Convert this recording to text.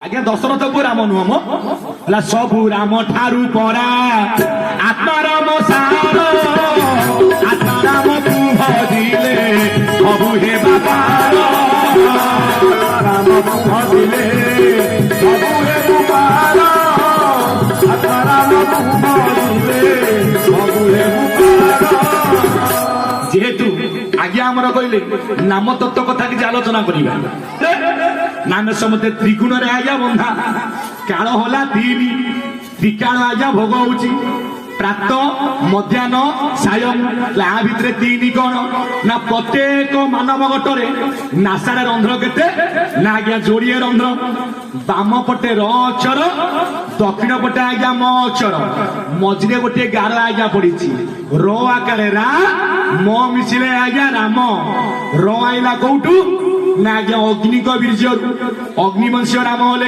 आज्ञा दशरथ को राम नुह मो सबू राम ठारू परा आत्माराम सार आत्माराम तू भजिले सबू हे बाबार राम तू भजिले सबू हे बाबार आत्माराम तू भजिले सबू हे बाबार जेहेतु आज्ञा आमर कहले नाम तत्व कथा कि आलोचना करिबा नाम समते त्रिगुण रे आज्ञा बंधा काल होला तीन त्रिकाल आज्ञा भोग होउची प्रात मध्याह्न सायं ला भितरे तीन कोन ना प्रत्येक मानव गटरे नासारे रंध्र केते ना आज्ञा जोड़िए रंध्र बाम पटे र अक्षर दक्षिण पटे आज्ञा म अक्षर मझिरे गोटे गार आज्ञा पड़ीची र आकारे रा म मिसिले आज्ञा राम र आइला कोउटू ना आज्ञा अग्नि को वीर्य अग्निवंश राम